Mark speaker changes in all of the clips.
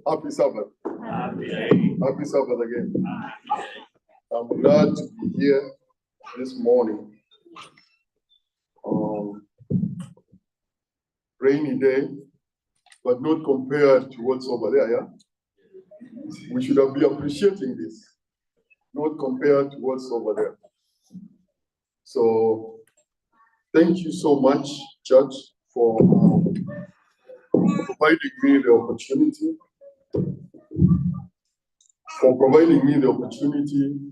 Speaker 1: Happy Sabbath. Happy Sabbath again. I'm glad to be here this morning. Rainy day, but not compared to what's over there, yeah? We should have been appreciating this, not compared to what's over there. So, thank you so much, Church, for providing me the opportunity.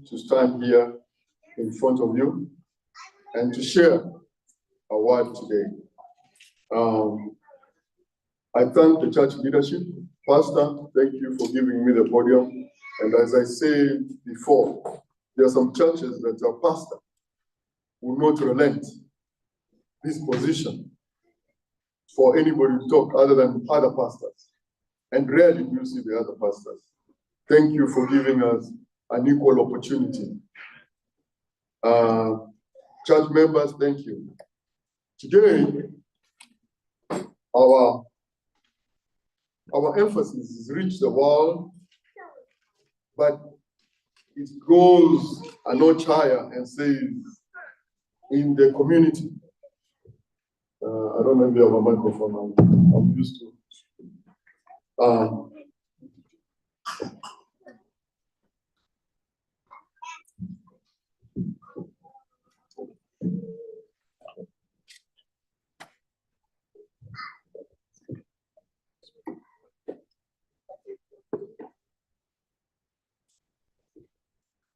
Speaker 1: To stand here in front of you and to share a word today. I thank the church leadership. Pastor, thank you for giving me the podium. And as I said before, there are some churches that a pastor will not relent this position for anybody to talk other than other pastors. And rarely do you see the other pastors. Thank you for giving us an equal opportunity. Church members, thank you. Today, our emphasis is reach the world, but it goes a notch higher and says in the community. I don't know if you have a microphone. I'm used to.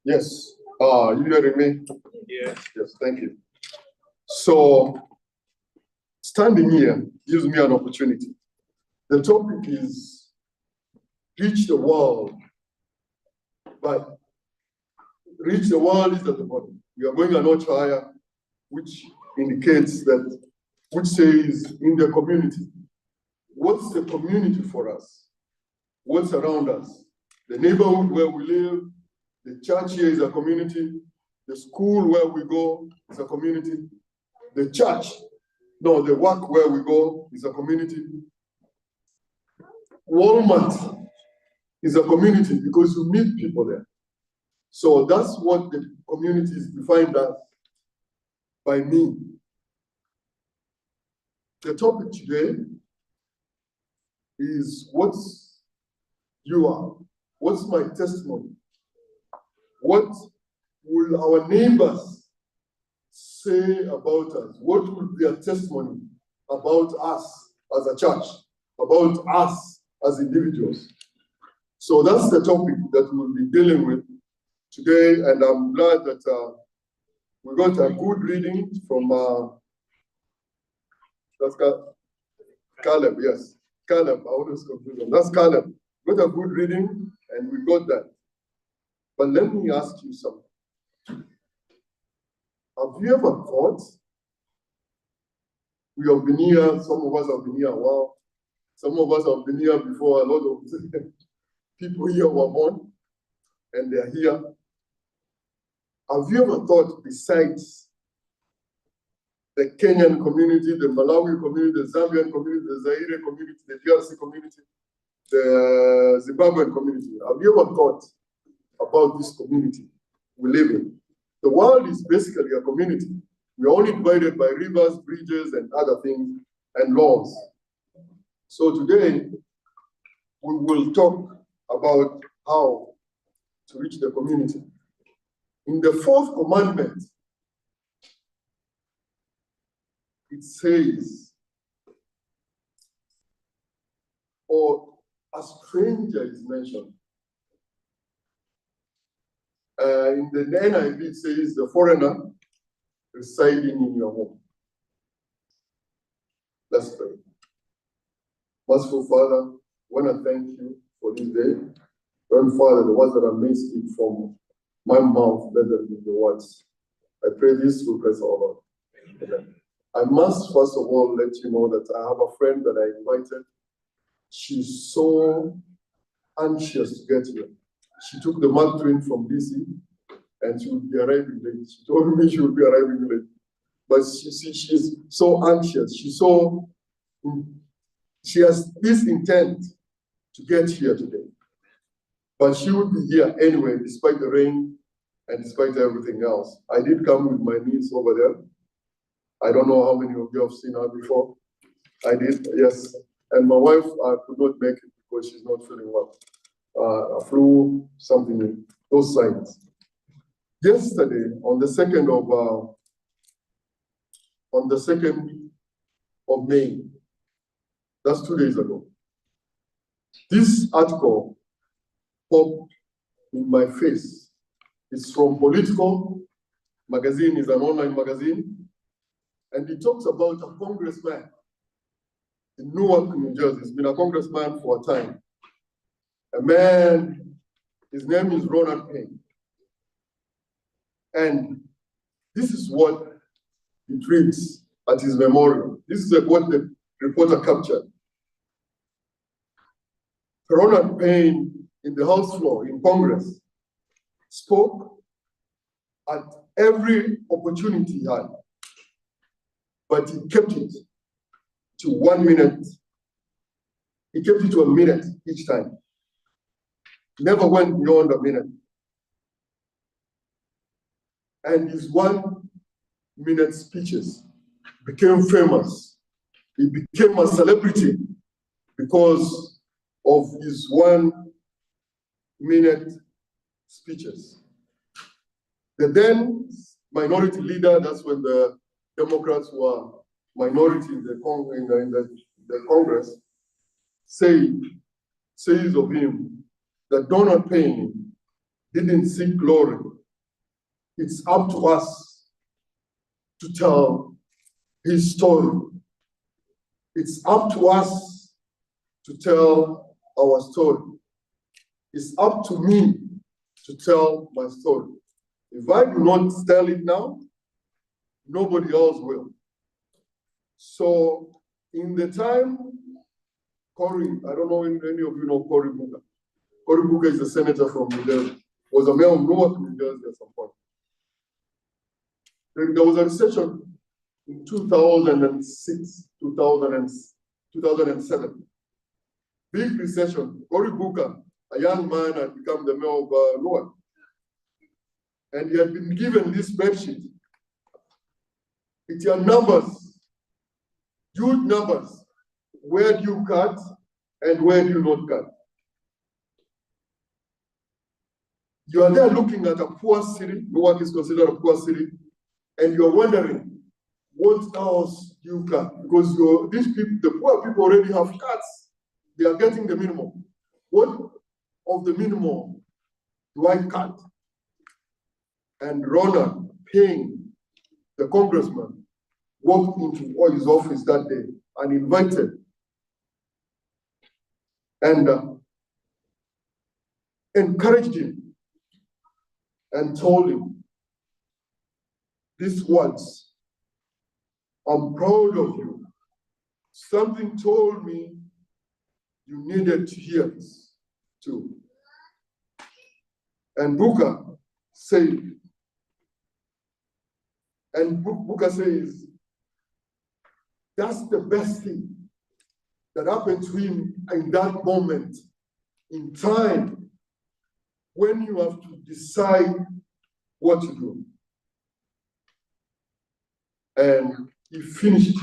Speaker 1: Yes. You hearing me? Yes. Yes, thank you. So, standing here gives me an opportunity. The topic is reach the world, but reach the world is at the bottom. We are going a notch higher, which indicates that, which says in the community. What's the community for us? What's around us? The neighborhood where we live, the church here is a community. The school where we go is a community. The work where we go is a community. Walmart is a community because you meet people there. So that's what the community is defined as by me. The topic today is what's my testimony? What will our neighbors say about us? What will be a testimony about us as a church, about us as individuals? So that's the topic that we'll be dealing with today, and I'm glad that we got a good reading from that's Caleb, yes. Caleb, I always confuse them. That's Caleb. We got a good reading, and we got that. But let me ask you something. Have you ever thought, we have been here, some of us have been here a while, some of us have been here before a lot of people here were born, and they're here. Have you ever thought, besides the Kenyan community, the Malawi community, the Zambian community, the Zaire community, the DRC community, the Zimbabwean community, have you ever thought about this community we live in? The world is basically a community. We are only divided by rivers, bridges, and other things, and laws. So today, we will talk about how to reach the community. In the fourth commandment, it says, or a stranger is mentioned. In the NIV, it says the foreigner residing in your home. Let's pray. Merciful Father, I want to thank you for this day. Lord Father, the words that are made speak from my mouth better than the words. I pray this will bless all Lord. Amen. I must first of all let you know that I have a friend that I invited. She's so anxious to get here. She took the Mark train from DC and she would be arriving late. She told me she would be arriving late. But she's so anxious. She has this intent to get here today. But she would be here anyway, despite the rain and despite everything else. I did come with my niece over there. I don't know how many of you have seen her before. I did, yes. And my wife could not make it because she's not feeling well. Flu, something, those signs. Yesterday, on the 2nd of May, that's 2 days ago, this article popped in my face. It's from Political magazine, is an online magazine, and it talks about a congressman in Newark, New Jersey. He's been a congressman for a time. A man, his name is Ronald Payne. And this is what it reads at his memorial. This is what the reporter captured. Ronald Payne, in the House floor in Congress, spoke at every opportunity he had, but he kept it to 1 minute. He kept it to a minute each time. Never went beyond a minute. And his 1 minute speeches became famous. He became a celebrity because of his 1 minute speeches. The then minority leader, that's when the Democrats were minority in the Congress, says of him that Donald Payne didn't seek glory. It's up to us to tell his story. It's up to us to tell our story. It's up to me to tell my story. If I do not tell it now, nobody else will. So in the time, Cory, I don't know if any of you know Cory Booker. Cory Booker is a senator from New Jersey, was a mayor of Newark, New Jersey at some point. There was a recession in 2006, 2007. Big recession. Cory Booker, a young man, had become the mayor of Newark. And he had been given this spreadsheet. It had numbers, huge numbers. Where do you cut and where do you not cut? You are there looking at a poor city, Newark is considered a poor city, and you're wondering, what else do you cut? Because these people, the poor people already have cuts. They are getting the minimum. What of the minimum do I cut? And Ronald Payne, the congressman, walked into his office that day and invited and encouraged him and told him these words: I'm proud of you. Something told me you needed to hear this too. And Booker said, Booker says, that's the best thing that happened to him in that moment in time when you have to decide what to do. And he finished,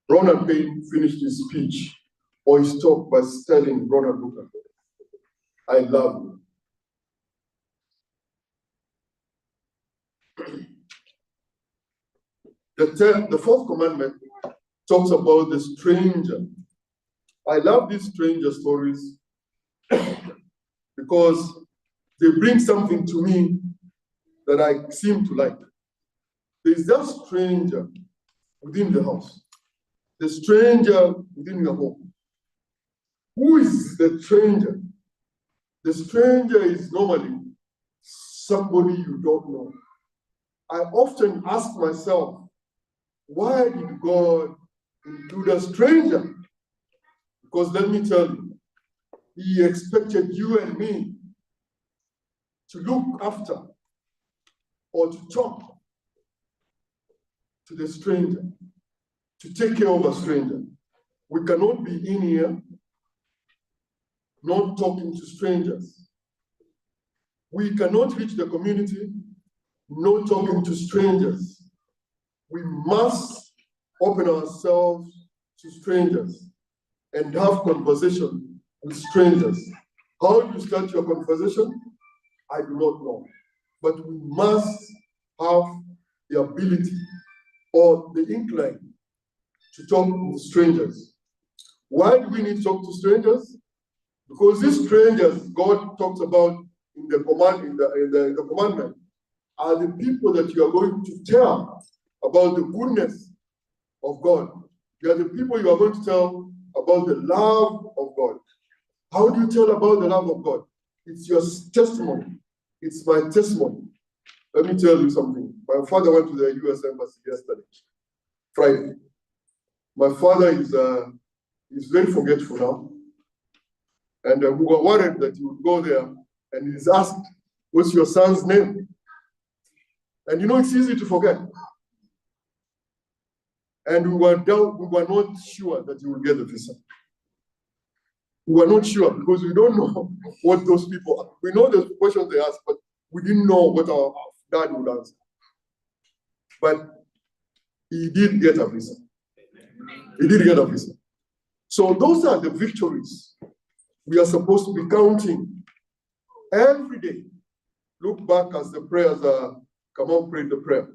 Speaker 1: Ronald Payne finished his speech or his talk by telling Ronald Booker, I love you. The fourth commandment talks about the stranger. I love these stranger stories because they bring something to me that I seem to like. There's that stranger within the house, the stranger within your home. Who is the stranger? The stranger is normally somebody you don't know. I often ask myself, why did God include a stranger? Because let me tell you, He expected you and me to look after or to talk to the stranger, to take care of a stranger. We cannot be in here not talking to strangers. We cannot reach the community not talking to strangers. We must open ourselves to strangers and have conversation with strangers. How do you start your conversation? I do not know. But we must have the ability or the incline to talk with strangers. Why do we need to talk to strangers? Because these strangers God talks about in the commandment are the people that you are going to tell about the goodness of God. They are the people you are going to tell about the love of God. How do you tell about the love of God? It's your testimony. It's my testimony. Let me tell you something. My father went to the U.S. Embassy yesterday, Friday. My father is very forgetful now. And we were worried that he would go there and he's asked, what's your son's name? And you know, it's easy to forget. And we were not sure that he would get the visa. We were not sure because we don't know what those people are. We know the questions they ask, but we didn't know what our dad would answer. But he did get a visa. He did get a visa. So those are the victories we are supposed to be counting every day. Look back as the prayers come on, pray the prayer.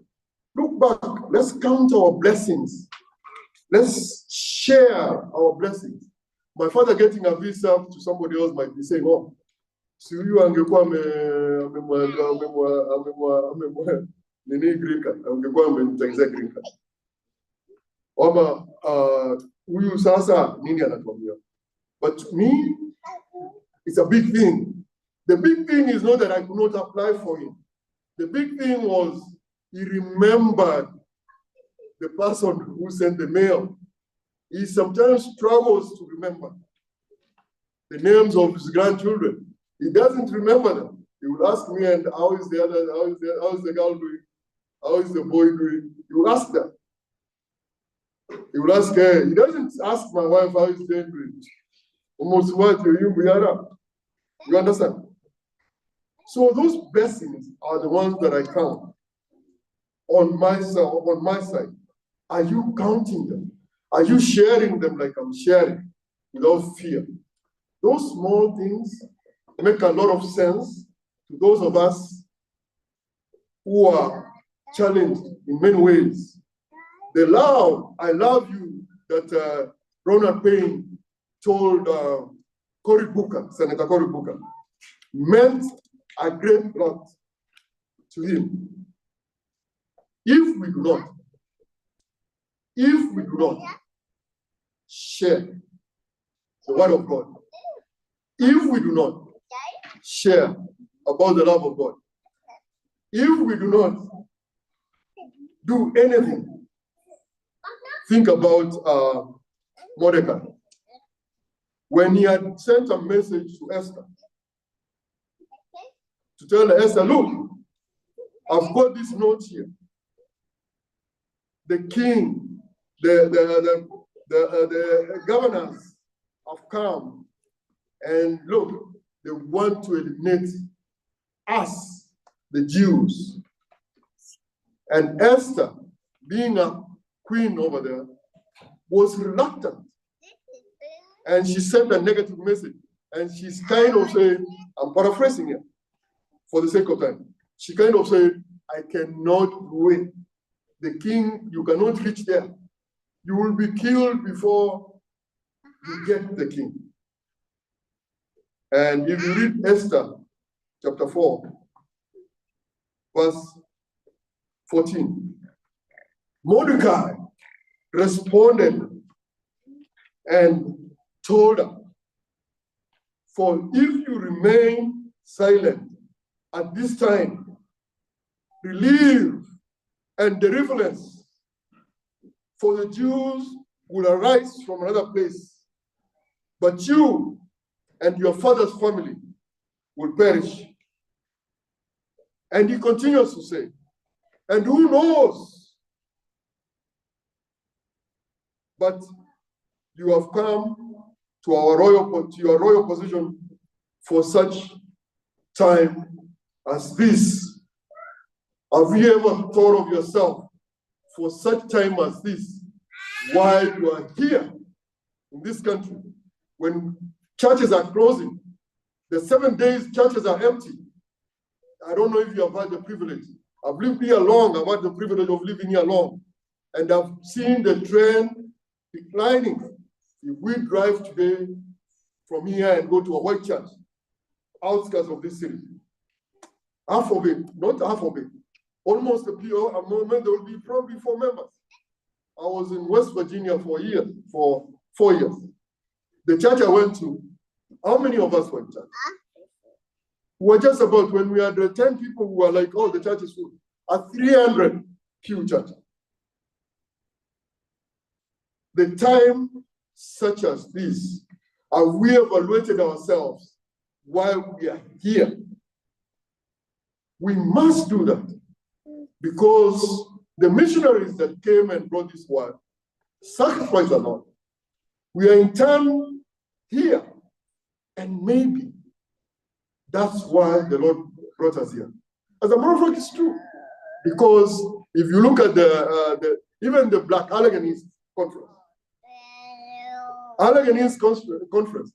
Speaker 1: Look back. Let's count our blessings. Let's share our blessings. My father getting a visa to somebody else might be saying, oh, si huyu angekuwa nini green card, angekuwa amenitengezea green card. Ama huyu sasa nini anatuambia. But to me, it's a big thing. The big thing is not that I could not apply for him. The big thing was he remembered the person who sent the mail. He sometimes struggles to remember the names of his grandchildren. He doesn't remember them. He will ask me, and how is the girl doing? How is the boy doing? He will ask them. He will ask her. He doesn't ask my wife how is they doing. Almost what you understand? So those blessings are the ones that I count on my side. Are you counting them? Are you sharing them like I'm sharing without fear? Those small things make a lot of sense to those of us who are challenged in many ways. The love, I love you, that Ronald Payne told Cory Booker, Senator Cory Booker, meant a great lot to him. If we do not share the word of God, if we do not share about the love of God, if we do not do anything, think about Mordecai. When he had sent a message to Esther, to tell Esther, look, I've got this note here. The king, the governors have come, and look, they want to eliminate us, the Jews. And Esther, being a queen over there, was reluctant. And she sent a negative message. And she's kind of saying, I'm paraphrasing it for the sake of time. She kind of said, I cannot wait. The king, you cannot reach there. You will be killed before you get the king. And if you read Esther chapter 4, verse 14, Mordecai responded and told her, for if you remain silent at this time, relief and deliverance for the Jews will arise from another place, but you and your father's family will perish. And he continues to say, and who knows? But you have come to your royal position for such time as this? Have you ever thought of yourself for such time as this while you are here in this country, when churches are closing, the 7 days churches are empty? I don't know if you have had the privilege. I've lived here long. I've had the privilege of living here long. And I've seen the trend declining. If we drive today from here and go to a white church, outskirts of this city, half of it, not half of it, almost a moment, there will be probably 4 members. I was in West Virginia for 4 years. The church I went to, how many of us went to church? We were just about, when we had 10 people who were like, oh, the church is full, a 300 pew church. The time such as this, have we evaluated ourselves while we are here? We must do that, because the missionaries that came and brought this word sacrificed a lot. We are in turn here, and maybe that's why the Lord brought us here. As a matter of fact, it's true, because if you look at even the Black Alleghenies Conference, Conference,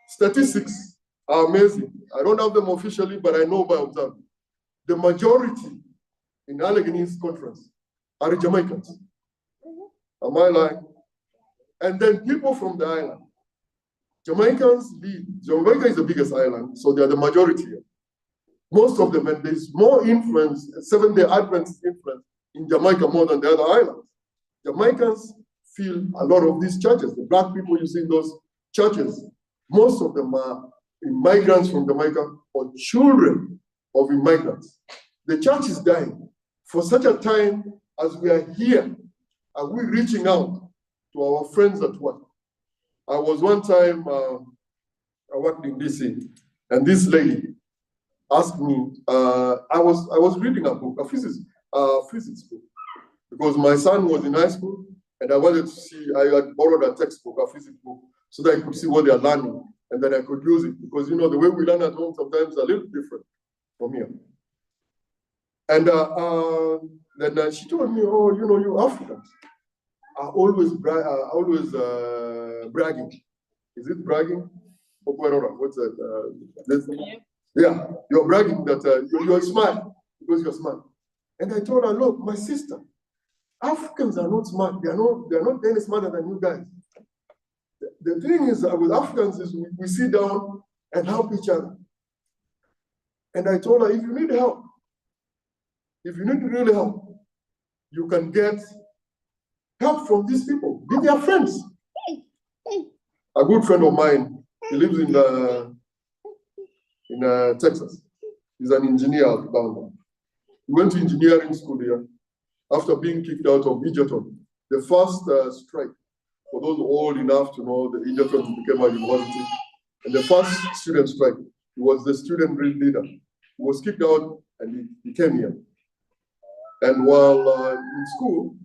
Speaker 1: statistics are amazing. I don't have them officially, but I know by observing. The majority in Alleghenies Conference are Jamaicans. Am I lying? And then people from the island. Jamaicans lead. Jamaica is the biggest island, so they are the majority here. Most of them, and there's more influence, Seventh-day Adventist influence in Jamaica more than the other islands. Jamaicans feel a lot of these churches. The Black people you see in those churches, most of them are immigrants from Jamaica or children of immigrants. The church is dying. For such a time as we are here, are we reaching out to our friends at work? I was one time, I worked in DC, and this lady asked me, I was reading a book, a physics book, because my son was in high school, and I wanted to see, I had borrowed a textbook, a physics book, so that I could see what they are learning, and then I could use it, because, you know, the way we learn at home sometimes is a little different from here. And then she told me, oh, you know, you Africans are always bragging. Is it bragging? What's that? Yeah, you're bragging that you're smart because you're smart. And I told her, look, my sister, Africans are not smart. They're not any smarter than you guys. The thing is with Africans is we sit down and help each other. And I told her, if you need help, if you need really help, you can get help from these people. Be their friends. A good friend of mine, he lives in Texas. He's an engineer down there. He went to engineering school here after being kicked out of Egerton. The first strike, for those old enough to know, the Egerton became a university. And the first student strike, he was the student leader. He was kicked out and he came here. And while in school,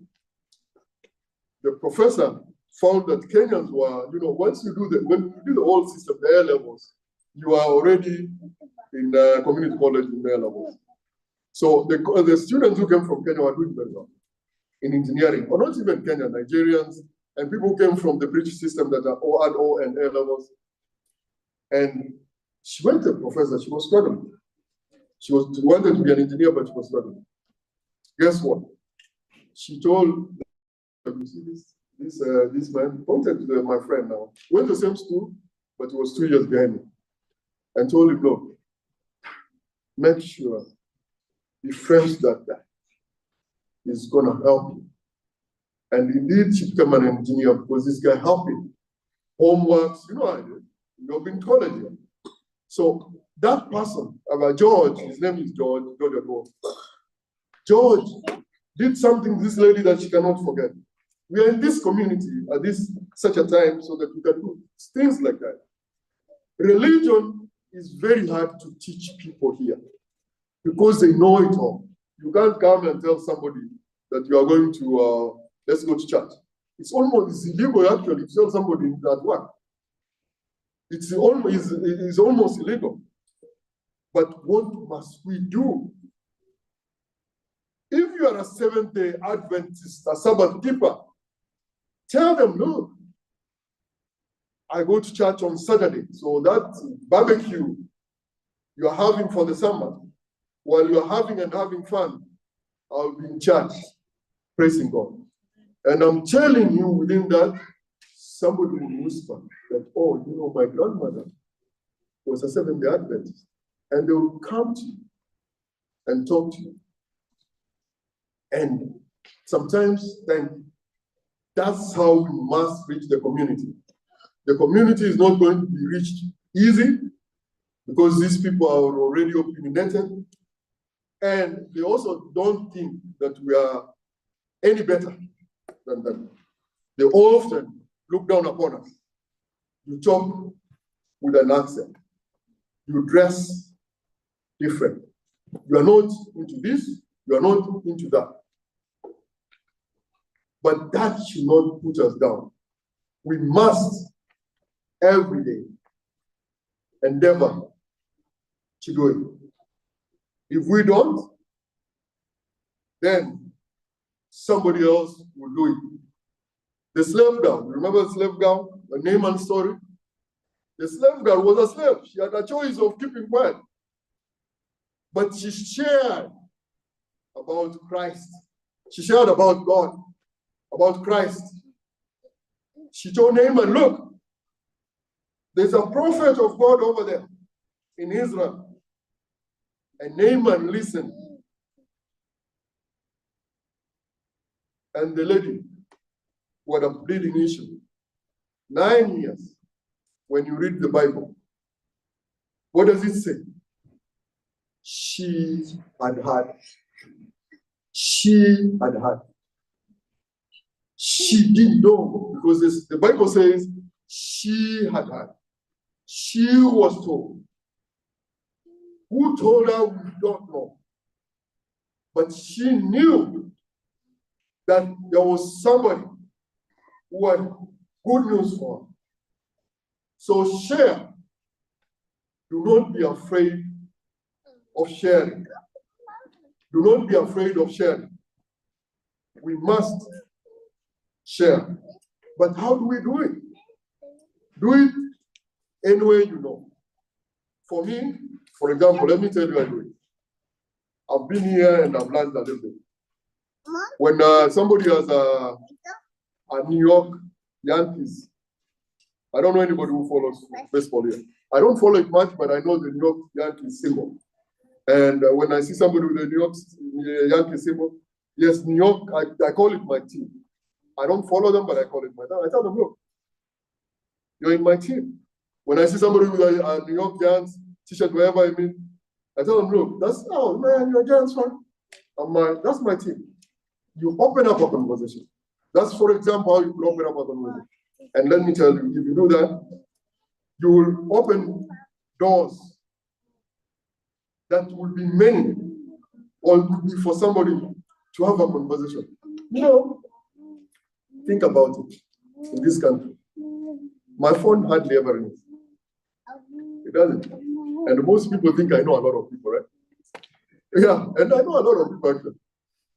Speaker 1: the professor found that Kenyans were, you know, once you do when you do the old system, the A levels, you are already in community college in A levels. So the students who came from Kenya were doing very well in engineering, or not even Kenya, Nigerians, and people who came from the British system that are had O and A levels. And she went to the professor, she was struggling. She wanted to be an engineer, but she was struggling. Guess what? She told, you see this man, pointed to my friend now, went to the same school, but he was 2 years behind me, and told him, look, make sure he friends that guy. He's gonna help you. And indeed, she became an engineer because this guy helped him. Homeworks, you know how I did. You've been in college here. So that person, George, his name is George Adwell. George did something to this lady that she cannot forget. We are in this community at such a time so that we can do things like that. Religion is very hard to teach people here because they know it all. You can't come and tell somebody that you are going to, let's go to church. It's illegal actually to tell somebody that work. It's almost illegal. But what must we do? If you are a Seventh-day Adventist, a Sabbath keeper, tell them, look, I go to church on Saturday, so that barbecue you're having for the summer, while you're having fun, I'll be in church, praising God. And I'm telling you, within that, somebody will whisper that, oh, you know, my grandmother was a Seventh-day Adventist. And they will come to you and talk to you. And sometimes then that's how we must reach the community. The community is not going to be reached easy because these people are already opinionated, and they also don't think that we are any better than them. They often look down upon us. You talk with an accent. You dress different. You are not into this, you are not into that. But that should not put us down. We must, every day, endeavor to do it. If we don't, then somebody else will do it. The slave girl, remember the slave girl, the Naaman story? The slave girl was a slave. She had a choice of keeping quiet. But she shared about Christ. She shared about God, about Christ. She told Naaman, look, there's a prophet of God over there in Israel. And Naaman listened. And the lady who had a bleeding issue, 9 years, when you read the Bible, what does it say? She had had. She had had. She didn't know, because the Bible says she had had. She was told. Who told her, we don't know. But she knew that there was somebody who had good news for her. So share. Do not be afraid of sharing. Do not be afraid of sharing. We must share. But how do we do it? Do it any way you know. For me, for example, let me tell you how I do it. I've been here and I've learned a little bit. When somebody has a New York Yankees, I don't know anybody who follows baseball here. I don't follow it much, but I know the New York Yankees symbol. And when I see somebody with the New York Yankees symbol, yes, New York, I call it my team. I don't follow them, but I call it my team. I tell them, look, you're in my team. When I see somebody with a New York Giants t-shirt, wherever I mean, I tell them, look, oh man, you're a Giants fan. That's my team. You open up a conversation. That's, for example, how you can open up a conversation. And let me tell you, if you do that, you will open doors that will be many, or it will be for somebody to have a conversation. You know, think about it. In this country, my phone hardly ever rings. It doesn't. And most people think I know a lot of people, right? Yeah, and I know a lot of people actually.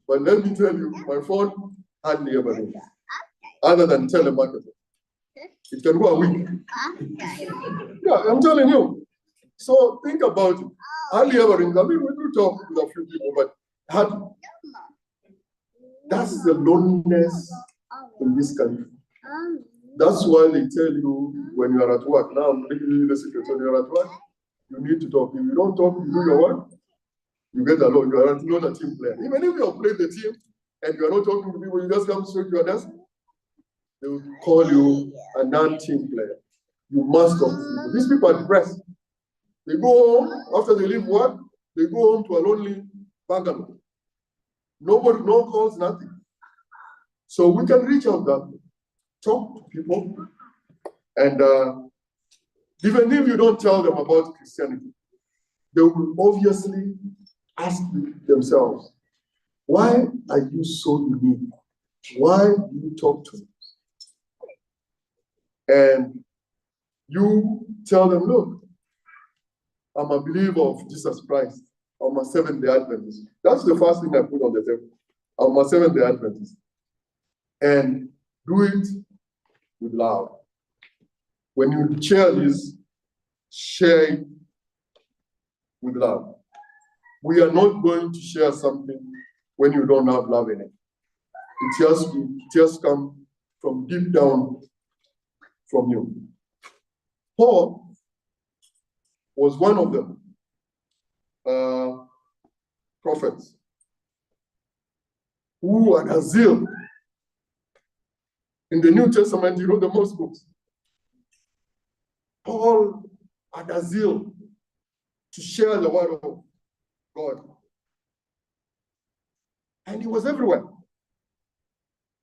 Speaker 1: But let me tell you, my phone hardly ever rings. Other than telemarketing. It can go a week. Yeah, I'm telling you. So think about it. Hardly ever rings. I mean, we do talk with a few people, but hardly. That's the loneliness in this country. That's why they tell you when you are at work. Now I'm giving you the secret. When you're at work, you need to talk. If you don't talk, you do your work, you get alone. You are not a team player. Even if you have played the team and you are not talking to people, you just come straight to your desk, they will call you a non-team player. You must talk to people. These people are depressed. They go home, after they leave work, they go home to a lonely bungalow. Nobody, no calls, nothing. So we can reach out that way. Talk to people. And even if you don't tell them about Christianity, they will obviously ask themselves, why are you so unique? Why do you talk to me? And You tell them, look, I'm a believer of Jesus Christ. I'm a Seventh-day Adventist. That's the first thing I put on the table. I'm a Seventh-day Adventist. And do it with love. When you share this, share it with love. We are not going to share something when you don't have love in it. It just comes from deep down from you. Paul was one of the prophets who had a zeal. In the New Testament, you know the most books. Paul had a zeal to share the word of God. And he was everywhere.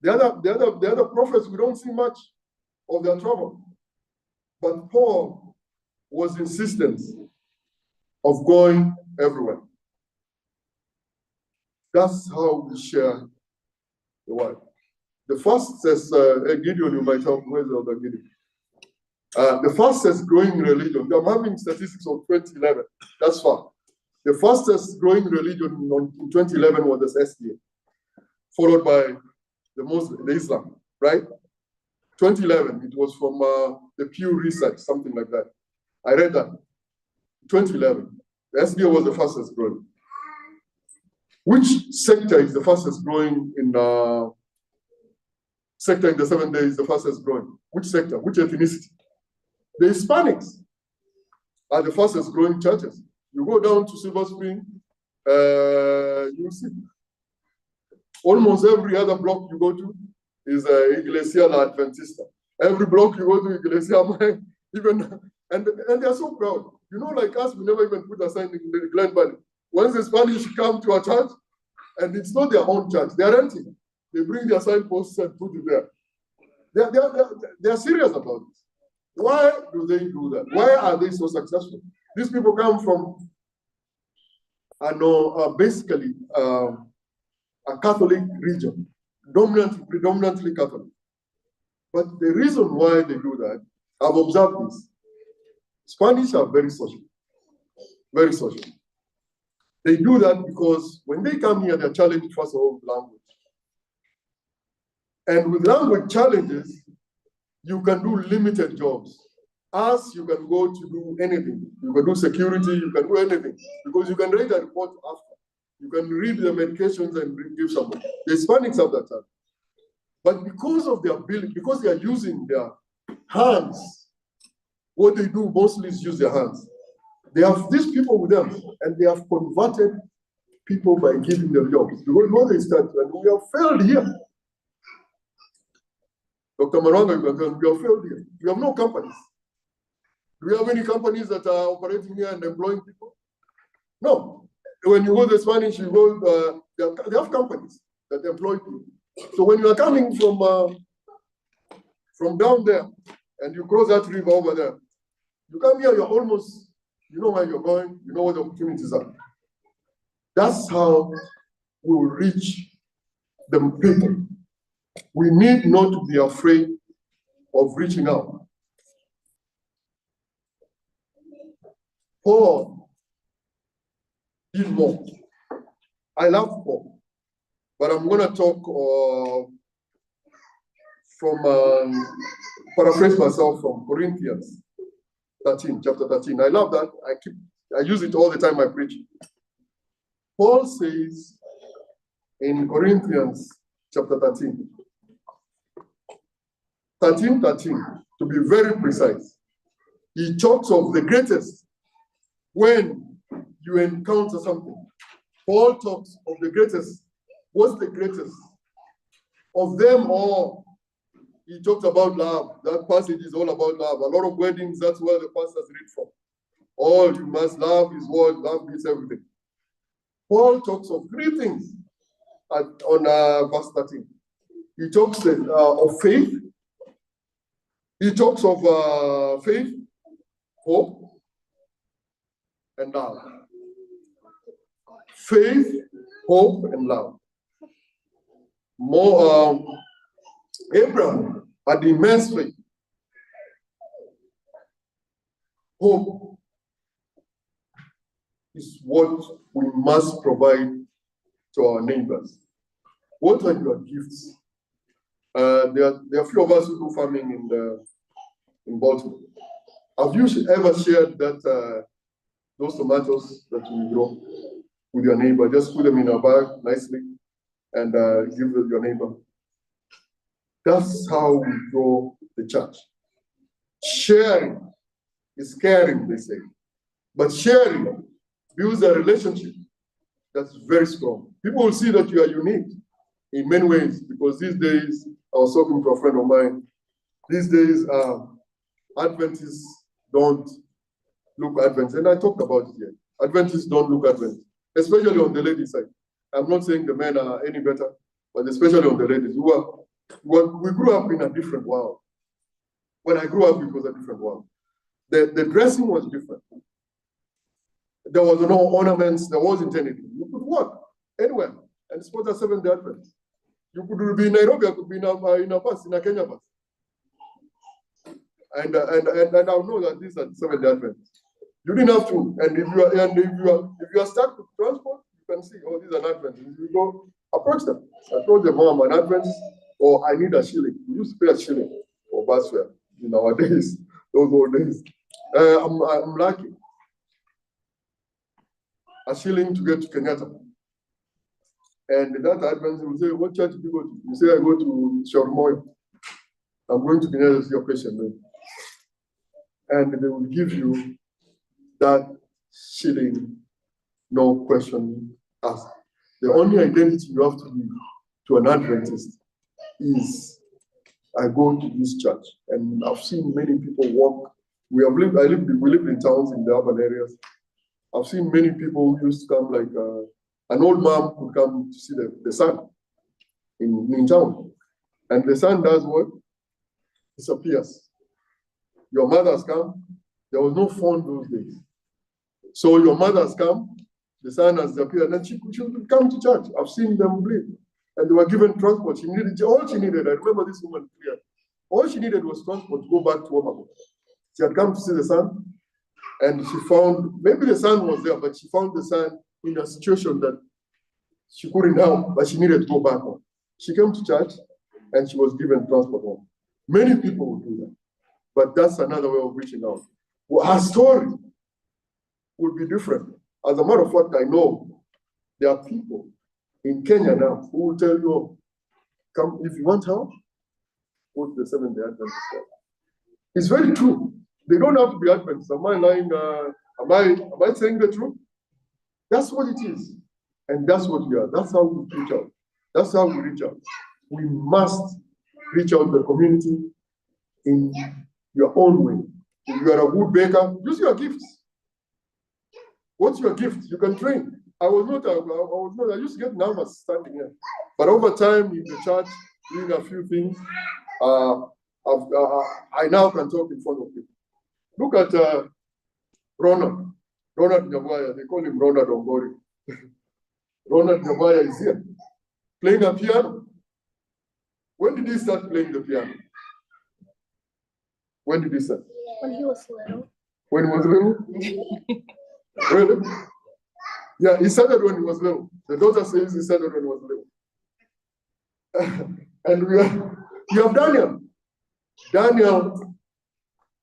Speaker 1: The other prophets, we don't see much of their trouble. But Paul was insistent of going everywhere. That's how we share the word. The fastest, Gideon, you might have, where's the other Gideon? The fastest growing religion, I'm having statistics of 2011, that's far. The fastest growing religion in 2011 was the SDA, followed by the Islam, right? 2011, it was from the Pew Research, something like that. I read that. 2011, the SDA was the fastest growing. Which sector is the fastest growing in sector in the 7 days is the fastest growing? Which sector? Which ethnicity? The Hispanics are the fastest growing churches. You go down to Silver Spring, you see almost every other block you go to is Iglesia La Adventista. Every block you go to Iglesia, even and they're so proud. You know, like us, we never even put a sign in the Glen Valley. Once the Spanish come to a church, and it's not their own church, they're renting. They bring their signposts and put it there. They're serious about it. Why do they do that? Why are they so successful? These people come from, basically a Catholic region, predominantly Catholic. But the reason why they do that, I've observed this. Spanish are very social, very social. They do that because when they come here, they're challenged first of all with language. And with language challenges, you can do limited jobs. As you can go to do anything. You can do security, you can do anything. Because you can write a report after. You can read the medications and give someone. The Hispanics have that time. But because of their ability, because they are using their hands, what they do mostly is use their hands. They have these people with them, and they have converted people by giving them jobs. Because when they start, and we have failed here. Dr. Maranga, we have failed here. We have no companies. Do we have any companies that are operating here and employing people? No. When you go to Spanish, you go, they have companies that employ people. So when you are coming from down there and you cross that river over there, you come here, you're almost, you know where you're going, you know what the opportunities are. That's how we will reach the people. We need not to be afraid of reaching out. Paul did more. I love Paul, but I'm going to talk paraphrase myself from Corinthians 13, chapter 13. I love that. I use it all the time I preach. Paul says in Corinthians chapter 13, to be very precise, he talks of the greatest when you encounter something. Paul talks of the greatest. What's the greatest? Of them all, he talked about love. That passage is all about love. A lot of weddings, that's where the pastors read from. All you must love is what, love is everything. Paul talks of three things on verse 13. He talks of faith. He talks of faith, hope, and love. Faith, hope, and love. Abraham had immense faith. Hope is what we must provide to our neighbors. What are your gifts? There are a few of us who do farming in Baltimore. Have you ever shared that those tomatoes that you grow with your neighbor? Just put them in a bag nicely and give them your neighbor. That's how we grow the church. Sharing is caring, they say. But sharing builds a relationship that's very strong. People will see that you are unique in many ways, because these days, I was talking to a friend of mine, these days, Adventists don't look Adventist, and I talked about it here. Adventists don't look Adventist, especially on the ladies' side. I'm not saying the men are any better, but especially on the ladies. We grew up in a different world. When I grew up, it was a different world. The dressing was different. There was no ornaments, there wasn't anything. You could walk anywhere and spot a Seventh-day Adventist. You could be in Nairobi, I could be in a bus, in a Kenya bus. And I know that these are Seventh-day Adventists. You didn't have to, and if you are stuck with transport, you can see, oh, these are Adventists. You go approach them. Approach them, oh, I'm an Adventist, or I need a shilling. We used to pay a shilling for bus fare in our days, those old days. I'm lucky. A shilling to get to Kenyatta. And that Adventist will say, what church do you go to? You say, I go to Shormoy. I'm going to Kenyatta to see your patient. And they will give you that shilling, no question asked. The only identity you have to give to an Adventist is, I go to this church. And I've seen many people walk. We live in towns in the urban areas. I've seen many people who used to come, like an old mom would come to see the son in town. And the son does what? Disappears. Your mother's come. There was no phone those days. So your mother's come, the son has disappeared, and she would come to church. I've seen them bleed. And they were given transport. All she needed, I remember this woman clear, all she needed was transport to go back to Omaha. She had come to see the son, and she found, maybe the son was there, but she found the son in a situation that she couldn't help, but she needed to go back home. She came to church, and she was given transport home. Many people would do that, but that's another way of reaching out. Well, her story would be different. As a matter of fact, I know there are people in Kenya now who will tell you, oh, come, if you want help, go to the Seventh-day Adventist. It's very true. They don't have to be Adventists. Am I lying? Am I saying the truth? That's what it is. And that's what we are. That's how we reach out. That's how we reach out. We must reach out to the community in your own way. If you are a good baker, use your gifts. What's your gift? You can train. I used to get nervous standing here. But over time in the church, doing a few things, I now can talk in front of people. Look at Ronald Nyabaya. They call him Ronald Ongori. Ronald Nyabaya is here, playing a piano. When did he start playing the piano? When did he start?
Speaker 2: When he was little.
Speaker 1: When he was little? Really? Yeah, he started when he was little. The daughter says he started when he was little. And you have Daniel. Daniel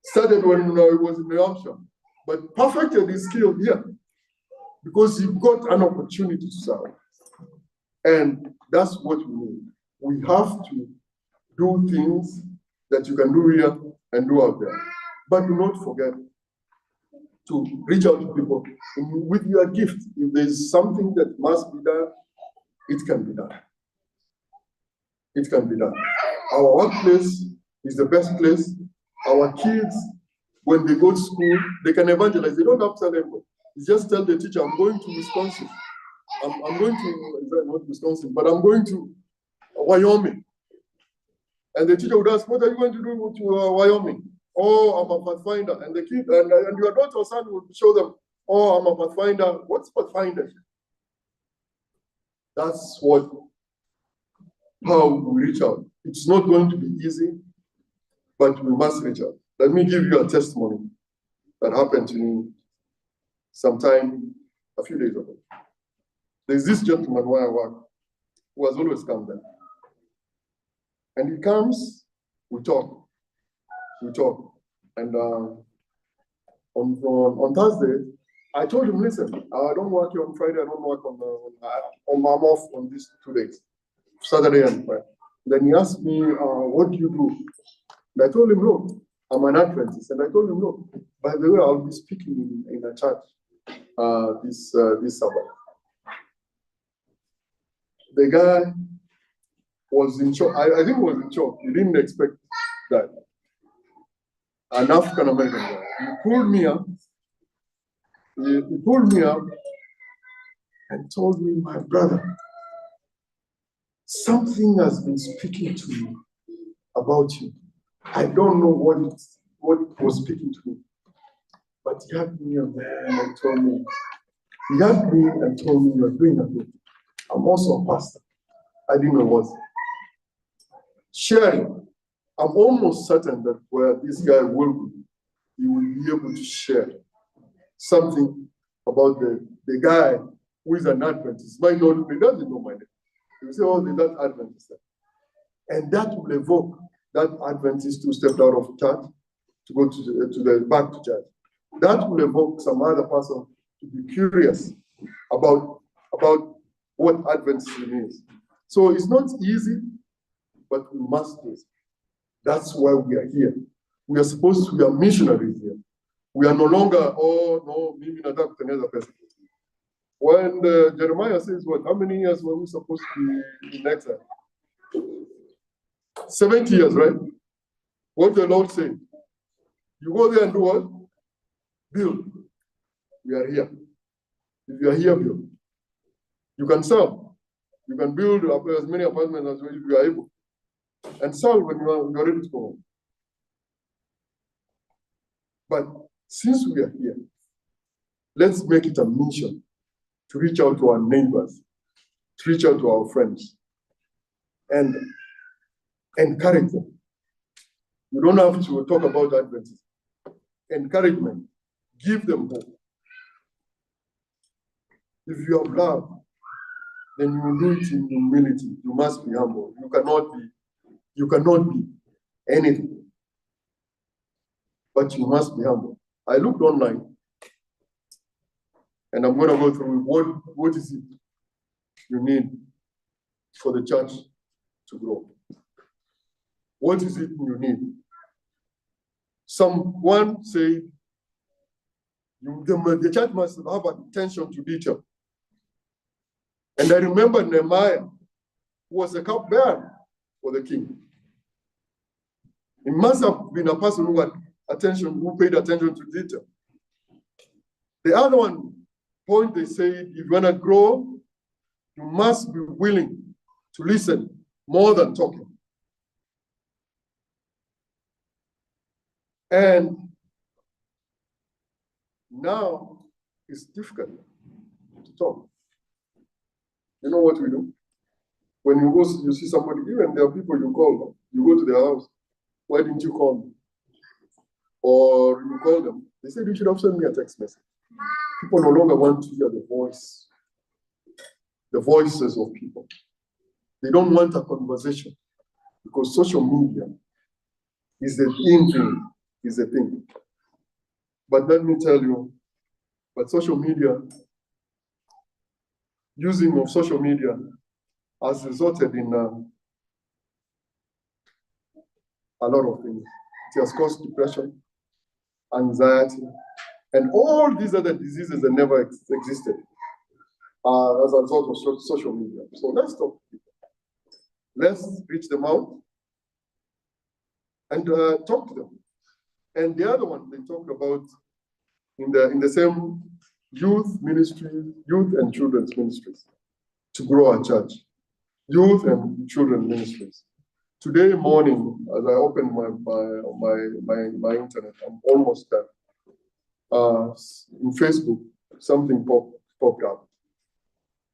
Speaker 1: started when he was in the option, but perfected his skill here because he got an opportunity to serve. And that's what we need. We have to do things that you can do here and do out there. But do not forget to reach out to people with your gift. If there's something that must be done, it can be done. It can be done. Our workplace is the best place. Our kids, when they go to school, they can evangelize. They don't have to tell anyone. You just tell the teacher, I'm going to Wisconsin. I'm going to, not Wisconsin, but I'm going to Wyoming. And the teacher would ask, what are you going to do to Wyoming? Oh, I'm a pathfinder. And the kid, and your daughter or son would show them, oh, I'm a pathfinder. What's pathfinder? That's how we reach out. It's not going to be easy, but we must reach out. Let me give you a testimony. that happened to me sometime a few days ago. There's this gentleman where I work who has always come there. And he comes, we talk. And on Thursday, I told him, listen, I don't work here on Friday, I don't work on I'm off on these 2 days, Saturday and Friday. Then he asked me, what do you do? And I told him, look, I'm an Adventist. And I told him, look, by the way, I'll be speaking in a church this Sabbath. The guy was in shock. I think he was in shock. He didn't expect that. An African American guy. He pulled me up. He pulled me up and told me, my brother, something has been speaking to me about you. I don't know what was speaking to me. But he hugged me and told me, you're doing a good. I'm also a pastor. I didn't know what. Sharing. I'm almost certain that where this guy will be, he will be able to share something about the guy who is an Adventist. He doesn't know my name. He will say, oh, that Adventist. And that will evoke that Adventist who stepped out of church to go back to church. That will evoke some other person to be curious about what Adventism is. So it's not easy, but we must do it. That's why we are here. We are missionaries here. We are no longer, mimi nataka kutengeneza pesa. When Jeremiah says, how many years were we supposed to be in exile? 70 years, right? What the Lord said. You go there and do what? Build. We are here. If you are here, build. You can sell. You can build as many apartments as you are able. And sell when you are ready to go home. But since we are here, let's make it a mission to reach out to our neighbors, to reach out to our friends, and encourage them. You don't have to talk about Adventism. Encouragement. Give them hope. If you have love, then you will do it in humility. You must be humble. You cannot be anything. But you must be humble. I looked online, and I'm going to go through what is it you need for the church to grow. What is it you need? Someone said, the church must have attention to detail. And I remember Nehemiah, who was a cupbearer for the king. He must have been a person who paid attention to detail. The other point they said, if you want to grow, you must be willing to listen more than talking. And now it's difficult to talk. You know what we do? When you see somebody, even there are people you call, you go to their house. Why didn't you call me? Or you call them. They said, you should have sent me a text message. People no longer want to hear the voices of people. They don't want a conversation because social media is the thing. But let me tell you, social media, using of social media has resulted in a lot of things. It has caused depression, anxiety, and all these other diseases that never existed as a result of social media. So let's talk to people. Let's reach them out and talk to them. And the other one they talk about in the same youth ministries, youth and children's ministries, to grow our church. Youth and children ministries. Today morning, as I opened my internet, I'm almost done. In Facebook, something popped up,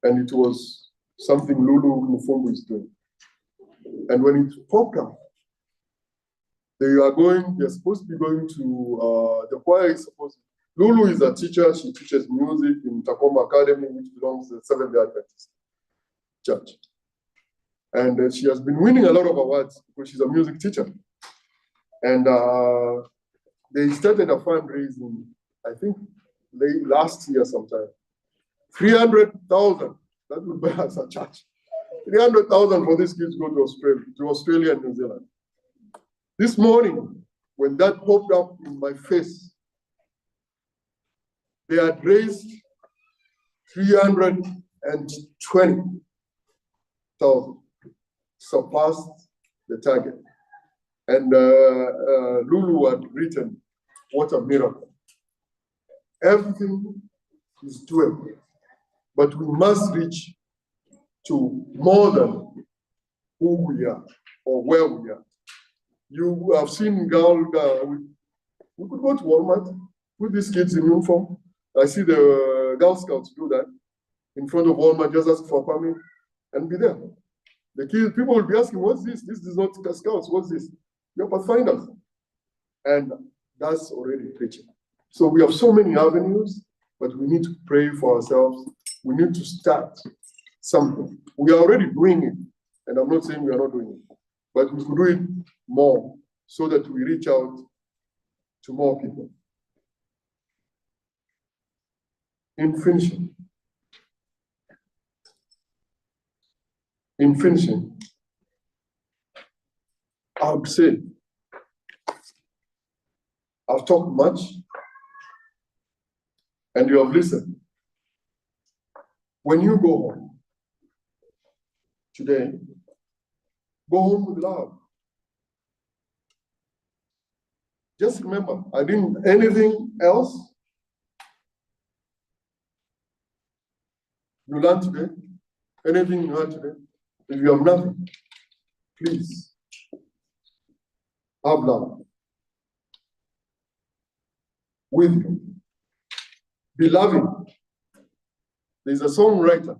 Speaker 1: and it was something Lulu Mufungu is doing. And when it popped up, They're supposed to be going to, the choir is supposed to, Lulu is a teacher. She teaches music in Tacoma Academy, which belongs to the Seventh-day Adventist Church. And she has been winning a lot of awards because she's a music teacher. And they started a fundraising, I think, last year sometime. 300,000. That would buy us a church. 300,000 for these kids to go to Australia and New Zealand. This morning, when that popped up in my face, they had raised 320,000, surpassed the target. And Lulu had written, "What a miracle." Everything is doable, but we must reach to more than who we are or where we are. You have seen we could go to Walmart, put these kids in uniform. I see the Girl Scouts do that in front of Walmart, just ask for a permit and be there. The kids, people will be asking, "What's this? This is not Scouts, what's this?" You're Pathfinders. And that's already preaching. So we have so many avenues, but we need to pray for ourselves. We need to start something. We are already doing it, and I'm not saying we are not doing it, but we could do it more so that we reach out to more people. In finishing, I would say I've talked much and you have listened. When you go home today, go home with love. Just remember, I didn't anything else you learned today, anything you learned today. If you have nothing, please have love with you. Be loving. There's a songwriter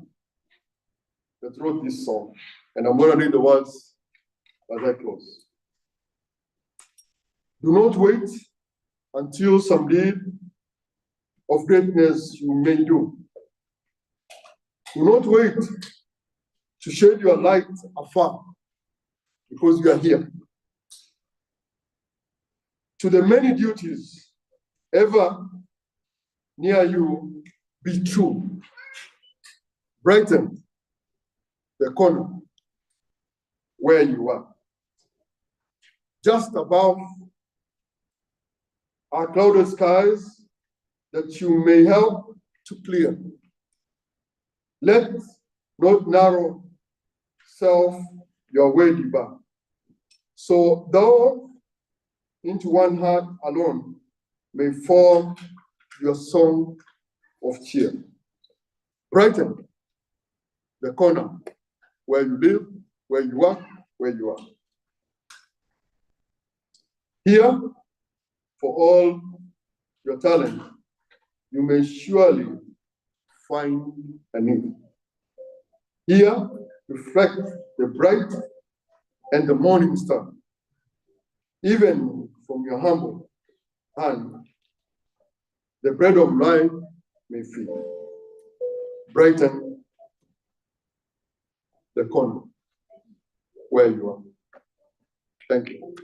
Speaker 1: that wrote this song, and I'm going to read the words as I close. Do not wait until some deed of greatness you may do. Do not wait to shed your light afar, because you are here. To the many duties ever near you, be true. Brighten the corner where you are. Just above our clouded skies, that you may help to clear. Let not narrow self your way debar. So thou into one heart alone may form your song of cheer. Brighten the corner where you live, where you work, where you are. Here, for all your talent, you may surely find a need. Here, reflect the bright and the morning star. Even from your humble hand, the bread of life may feed. Brighten the corner where you are. Thank you.